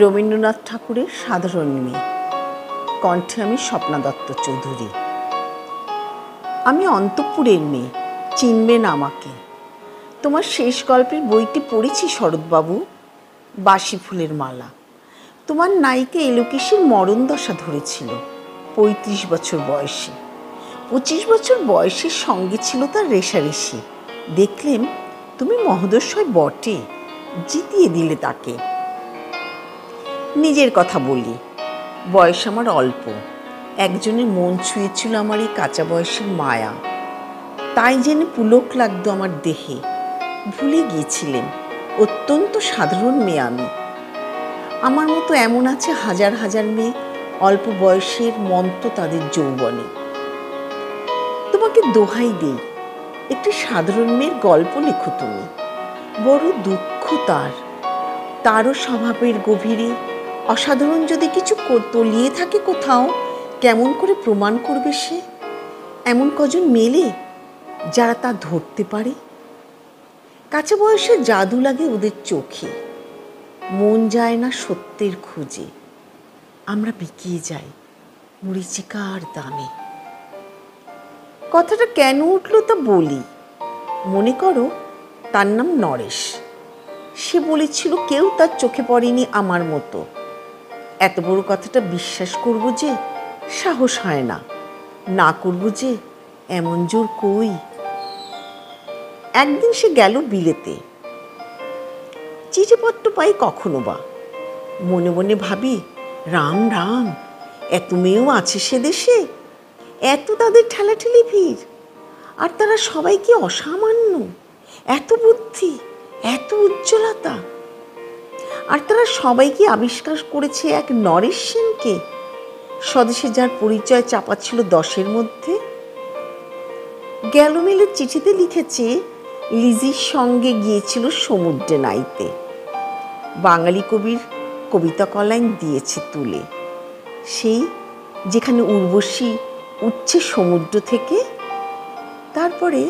রবীন্দ্রনাথ ঠাকুরের সাধারণ মেয়ে। কণ্ঠে আমি স্বপ্না দত্ত চৌধুরী। আমি অন্তঃপুরের মেয়ে, চিনবেন আমাকে। তোমার শেষ গল্পের বইটি পড়েছি শরৎবাবু, বাসি ফুলের মালা। তোমার নায়িকা এলোকেশের মরণ দশা ধরেছিল ৩৫ বছর বয়সে। ২৫ বছর বয়সের সঙ্গে ছিল তার রেশারেশি। দেখলেন তুমি মহোদয় বটে, জিতিয়ে দিলে তাকে। নিজের কথা বলি, বয়স আমার অল্প। একজনের মন ছুঁয়েছিল আমার এই কাঁচা বয়সের মায়া, তাই জেনে পুলক লাগতো আমার দেহে। ভুলে গিয়েছিলেন অত্যন্ত সাধারণ মেয়ে আমি। আমার মতো এমন আছে হাজার হাজার মেয়ে, অল্প বয়সের মন্ত্র তাদের যৌবনে। তোমাকে দোহাই দেই, একটি সাধারণ মেয়ের গল্প লেখো তুমি। বড় দুঃখ তারও স্বভাবের গভীরে অসাধারণ যদি কিছু তলিয়ে থাকে কোথাও, কেমন করে প্রমাণ করবে সে? এমন কজন মেলে যারা তা ধরতে পারে? কাঁচা বয়সে জাদু লাগে ওদের চোখে, মন যায় না সত্যের খোঁজে। আমরা বিকিয়ে যাই মরীচিকার দামে। কথাটা কেন উঠল তা বলি। মনে করো তার নাম নরেশ। সে বলেছিল কেউ তার চোখে পড়েনি আমার মতো। এত বড় কথাটা বিশ্বাস করব যে সাহস হয় না, না করব যে এমন জোর কই। একদিন সে গেল বিলেতে। চিঠিপত্র পাই কখনো বা। মনে মনে ভাবি, রাম রাম, এত মেয়েও আছে সে দেশে, এত তাদের ঠেলাঠেলি ভিড়, আর তারা সবাই কি অসামান্য, এত বুদ্ধি, এত উজ্জ্বলতা। আর তারা সবাই কি আবিষ্কার করেছে এক নরেশ সেনকে, স্বদেশে যার পরিচয় চাপা ছিল 10-এর মধ্যে। গ্যালোমেলের চিঠিতে লিখেছে লিজির সঙ্গে গিয়েছিল সমুদ্রে নাইতে। বাঙালি কবির কবিতা কলাইন দিয়েছে তুলে, সেই যেখানে উর্বশী উঠছে সমুদ্র থেকে। তারপরে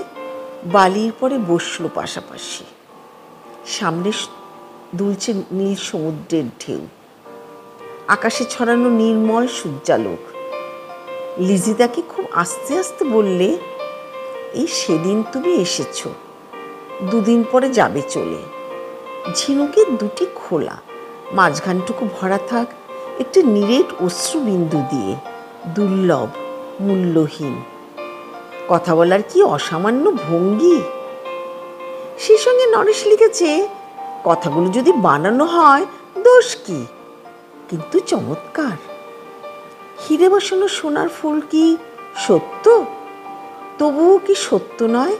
বালির পরে বসলো পাশাপাশি, সামনে দুলছে নীল সমুদ্রের ঢেউ, আকাশে ছড়ানো নির্মল সূর্যালোক। লিজি তাকে খুব আস্তে আস্তে বললে, এই সেদিন তুমি এসেছো, 2 দিন পরে যাবে চলে। ঝিনুকের 2টি খোলা, মাঝখানটুকু ভরা থাক একটি নিরেট অশ্রুবিন্দু দিয়ে, দুর্লভ, মূল্যহীন। কথা বলার কি অসামান্য ভঙ্গি! সেই সঙ্গে নরেশ লিখেছে, কথাগুলো যদি বানানো হয় দোষ কি, কিন্তু চমৎকার। হিরে বসানো সোনার ফুল কি সত্য? তবুও কি সত্য নয়?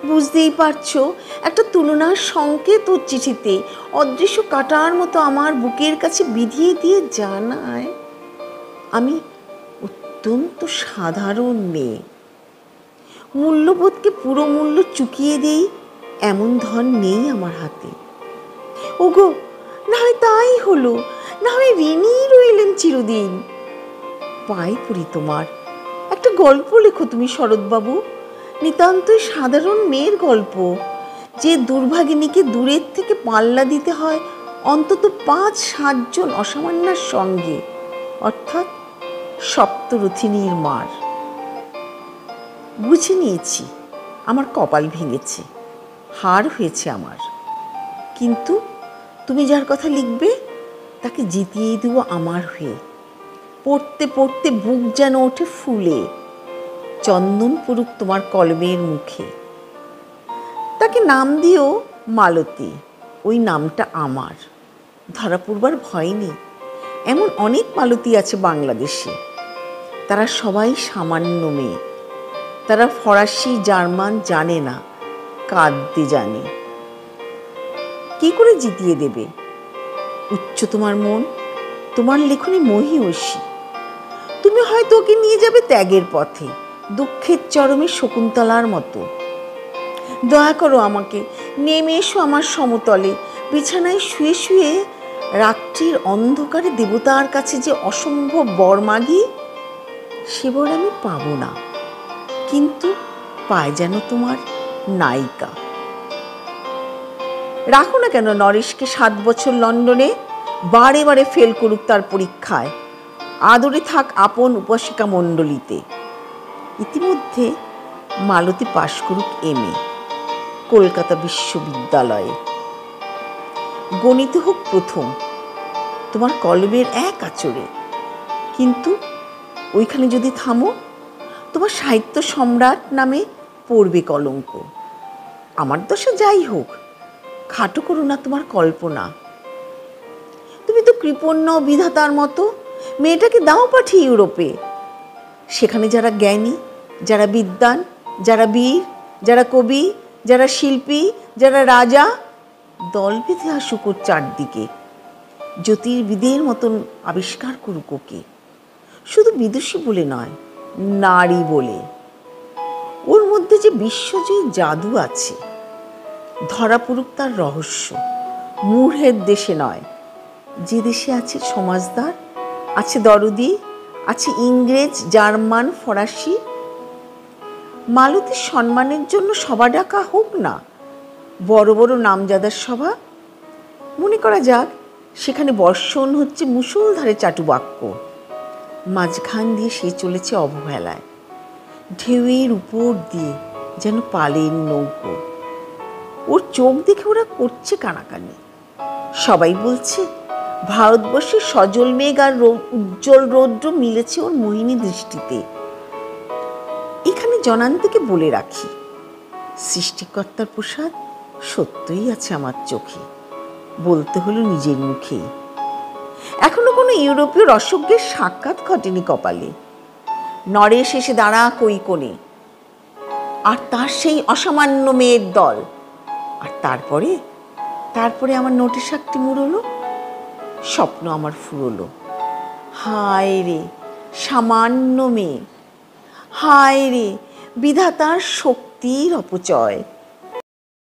বুঝতেই পারছো, একটা তুলনার সংকেত ওর চিঠিতে অদৃশ্য কাঁটার মতো আমার বুকের কাছে বিধিয়ে দিয়ে জানায়, আমি অত্যন্ত সাধারণ মেয়ে। মূল্যবোধকে পুরো মূল্য চুকিয়ে দেই এমন ধন নেই আমার হাতে। ওগো, না হয় তাই হলো, না হয় ঋণী রইলেন চিরদিন। পাই পড়ি তোমার, একটা গল্প লেখো তুমি শরৎবাবু, নিতান্তই সাধারণ মেয়ের গল্প, যে দুর্ভাগিনীকে দূরের থেকে পাল্লা দিতে হয় অন্তত 5-7 জন অসামান্যার সঙ্গে, অর্থাৎ সপ্তরথিনীর মার। বুঝে নিয়েছি আমার কপাল ভেঙেছে, হার হয়েছে আমার। কিন্তু তুমি যার কথা লিখবে তাকে জিতিয়ে দেব আমার হয়ে। পড়তে পড়তে বুক যেন ওঠে ফুলে, চন্দন পড়ুক তোমার কলমের মুখে। তাকে নাম দিও মালতী, ওই নামটা আমার, ধরা পড়বার ভয় নেই। এমন অনেক মালতী আছে বাংলাদেশে, তারা সবাই সামান্য মেয়ে। তারা ফরাসি জার্মান জানে না, কাঁদতে জানে। কি করে জিতিয়ে দেবে? উচ্চ তোমার মন, তোমার লেখনী মহীয়সী। তুমি হয়তো ওকে নিয়ে যাবে ত্যাগের পথে, দুঃখের চরমে শকুন্তলার মতো। দয়া করো আমাকে, নেমে এসো আমার সমতলে। বিছানায় শুয়ে শুয়ে রাত্রির অন্ধকারে দেবতার কাছে যে অসম্ভব বর মাগি, সে বর আমি পাবো না, কিন্তু পায় যেন তোমার নায়িকা। রাখো না কেন নরেশকে 7 বছর লন্ডনে, বারে বারে ফেল করুক তার পরীক্ষায়, আদরে থাক আপন উপাসিকা মণ্ডলীতে। ইতিমধ্যে মালতী পাশ করুক MA কলকাতা বিশ্ববিদ্যালয়ে। গণিত হোক প্রথম তোমার কলমের এক আঁচড়ে, কিন্তু ওইখানে যদি থামো, তোমার সাহিত্য সম্রাট নামে পড়বে কলঙ্ক। আমার দশা যাই হোক, খাটো করো না তোমার কল্পনা। তুমি তো কৃপণ্য বিধাতার মতো, মেয়েটাকে দাও পাঠিয়ে ইউরোপে। সেখানে যারা জ্ঞানী, যারা বিদ্বান, যারা বীর, যারা কবি, যারা শিল্পী, যারা রাজা, দল বেঁধে আসুক ওর চারদিকে। জ্যোতির্বিদের মতন আবিষ্কার করুক ওকে, শুধু বিদুষী বলে নয়, নারী বলে। ওর মধ্যে যে বিশ্বজয়ী জাদু আছে, ধরা পড়ুক তার রহস্য। মূঢ়ের দেশে নয়, যে দেশে আছে সমাজদার, আছে দরদি, আছে ইংরেজ, জার্মান, ফরাসি। মালতীর সম্মানের জন্য সভা ডাকা হোক না, বড় বড় নামজাদার সভা। মনে করা যাক সেখানে বর্ষণ হচ্ছে মুষলধারে চাটুবাক্য, মাঝখান দিয়ে সে চলেছে অবহেলায়, ঢেউয়ের উপর দিয়ে যেন পালের নৌকো। ওর চোখ দেখে ওরা করছে কানাকানি। সবাই বলছে ভারতবর্ষের সজল মেঘ আর উজ্জ্বল রৌদ্র মিলেছে ওর মোহিনী দৃষ্টিতে। এখানে জনান্তিকে বলে রাখি, সৃষ্টিকর্তার প্রসাদ সত্যই আছে আমার চোখে, বলতে হলো নিজের মুখেই। এখনো কোনো ইউরোপীয় রসজ্ঞের সাক্ষাৎ ঘটেনি কপালে। নরেশ এসে দাঁড়া কই কোণে, আর তার সেই অসামান্য মেয়ের দল। আর তারপরে আমার নোটে শাকটি মুড়লো, স্বপ্ন আমার ফুরলো। হায় রে সামান্য মেয়ে, হায় রে বিধাতার শক্তির অপচয়।